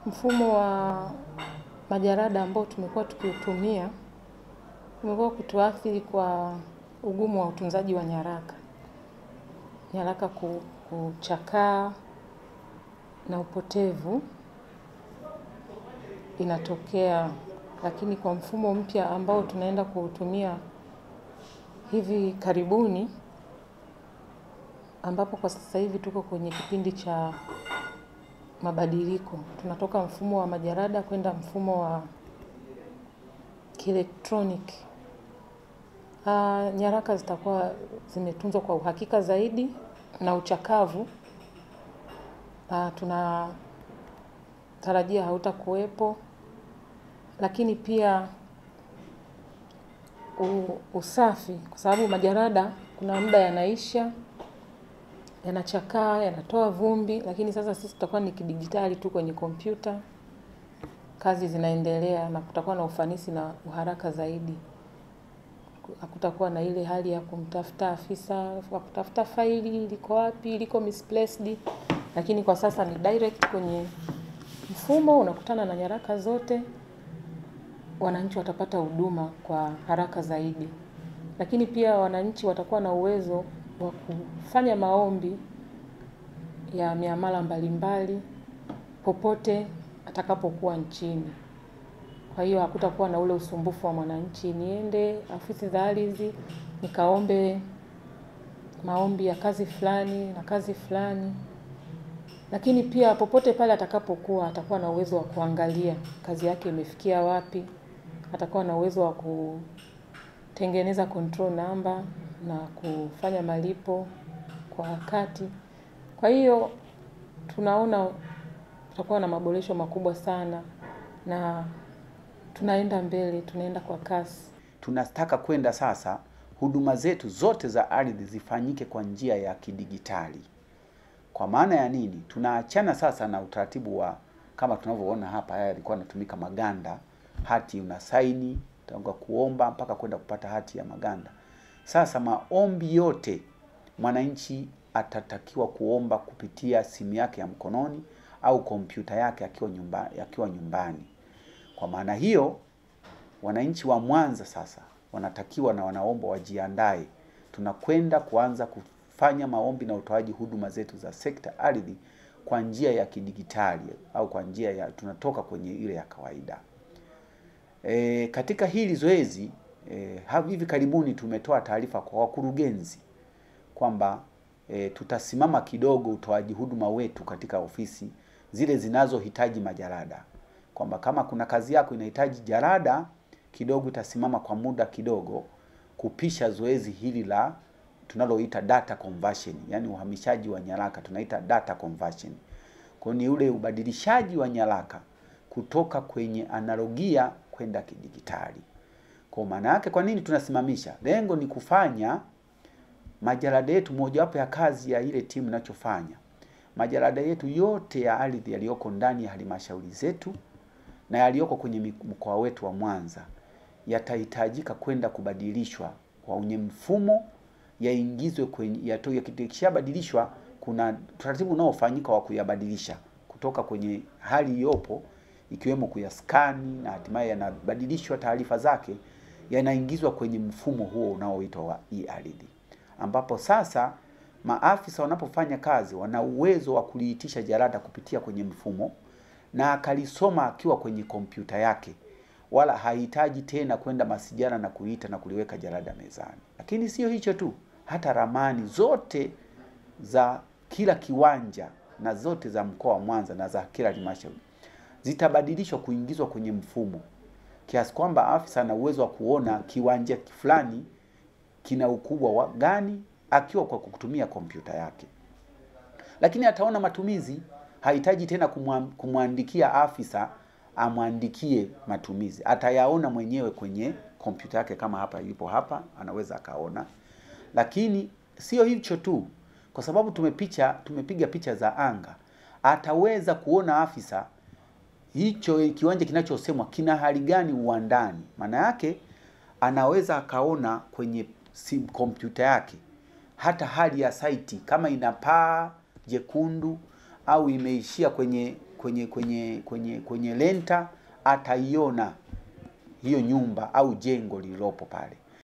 Mfumo wa majarada ambao tumekuwa tukiutumia umekuwa kutuathiri kwa ugumu wa utunzaji wa nyaraka. Nyaraka kuchakaa na upotevu inatokea, lakini kwa mfumo mpya ambao tunaenda kuutumia hivi karibuni, ambapo kwa sasa hivi tuko kwenye kipindi cha mabadiliko. Tunatoka mfumo wa majarada kwenda mfumo wa kielektroniki. Nyaraka zitakuwa zimetunzwa kwa uhakika zaidi na uchakavu tunatarajia hautakuwepo, lakini pia usafi, kwa sababu majarada kuna muda yanaisha, yanachakaa, yanatoa vumbi, lakini sasa sisi tutakuwa ni kidijitali tu kwenye kompyuta. Kazi zinaendelea na kutakuwa na ufanisi na uharaka zaidi. Hakutakuwa na ile hali ya kumtafuta afisa, wa kutafuta faili liko wapi, liko misplaced, lakini kwa sasa ni direct kwenye mfumo, unakutana na nyaraka zote, wananchi watapata huduma kwa haraka zaidi. Lakini pia wananchi watakuwa na uwezo wa kufanya maombi ya miamala mbalimbali popote atakapokuwa nchini. Kwa hiyo hakutakuwa na ule usumbufu wa mwananchi niende afisi za ardhi nikaombe maombi ya kazi fulani na kazi fulani. Lakini pia popote pale atakapokuwa atakuwa na uwezo wa kuangalia kazi yake imefikia wapi, atakuwa na uwezo wa kutengeneza control number na kufanya malipo kwa wakati. Kwa hiyo tunaona tutakuwa na maboresho makubwa sana na tunaenda mbele, tunaenda kwa kasi. Tunataka kwenda sasa huduma zetu zote za ardhi zifanyike kwa njia ya kidigitali. Kwa maana ya nini? Tunaachana sasa na utaratibu wa kama tunavyoona hapa, haya yalikuwa yanatumika maganda, hati unasaini, tangu kuomba mpaka kwenda kupata hati ya maganda. Sasa maombi yote mwananchi atatakiwa kuomba kupitia simu yake ya mkononi au kompyuta yake akiwa nyumbani. Kwa maana hiyo, wananchi wa Mwanza sasa wanatakiwa na wanaomba wajiandae. Tunakwenda kuanza kufanya maombi na utoaji huduma zetu za sekta ardhi kwa njia ya kidigitali au kwa njia ya tunatoka kwenye ile ya kawaida. Katika hili zoezi hivi karibuni tumetoa taarifa kwa wakurugenzi kwamba tutasimama kidogo utoaji huduma wetu katika ofisi zile zinazohitaji majarada. Kwamba kama kuna kazi yako inahitaji jarada kidogo, itasimama kwa muda kidogo kupisha zoezi hili la tunaloita data conversion, yani uhamishaji wa nyaraka, tunaita data conversion. Kwa ni ule ubadilishaji wa nyaraka kutoka kwenye analogia kwenda kidigitali. Kwa maana yake kwa nini tunasimamisha? Lengo ni kufanya majarada yetu, mojawapo ya kazi ya ile timu inachofanya, majarada yetu yote ya ardhi yaliyoko ndani ya halmashauri zetu na yaliyoko kwenye mkoa wetu wa Mwanza yatahitajika kwenda kubadilishwa kwenye mfumo, yaingizwe kwenye yakishabadilishwa. Kuna taratibu unaofanyika wa kuyabadilisha kutoka kwenye hali iliyopo, ikiwemo kuyaskani na hatimaye yanabadilishwa taarifa zake, yanaingizwa kwenye mfumo huo unaoitwa wa e-ardhi, ambapo sasa maafisa wanapofanya kazi wana uwezo wa kuliitisha jarada kupitia kwenye mfumo na akalisoma akiwa kwenye kompyuta yake, wala hahitaji tena kwenda masijara na kuita na kuliweka jarada mezani. Lakini sio hicho tu, hata ramani zote za kila kiwanja na zote za mkoa wa Mwanza na za kila halmashauri zitabadilishwa kuingizwa kwenye mfumo, kiasi kwamba afisa ana uwezo wa kuona kiwanja fulani kina ukubwa wa gani akiwa kwa kutumia kompyuta yake. Lakini ataona matumizi, hahitaji tena kumwandikia afisa amwandikie matumizi. Atayaona mwenyewe kwenye kompyuta yake, kama hapa yupo hapa anaweza akaona. Lakini sio hicho tu, kwa sababu tumepiga picha za anga, ataweza kuona afisa hicho kiwanja kinachosemwa kina hali gani uwandani. Maana yake anaweza akaona kwenye kompyuta yake hata hali ya site, kama ina paa jekundu au imeishia kwenye kwenye lenta ataiona hiyo nyumba au jengo lililopo pale.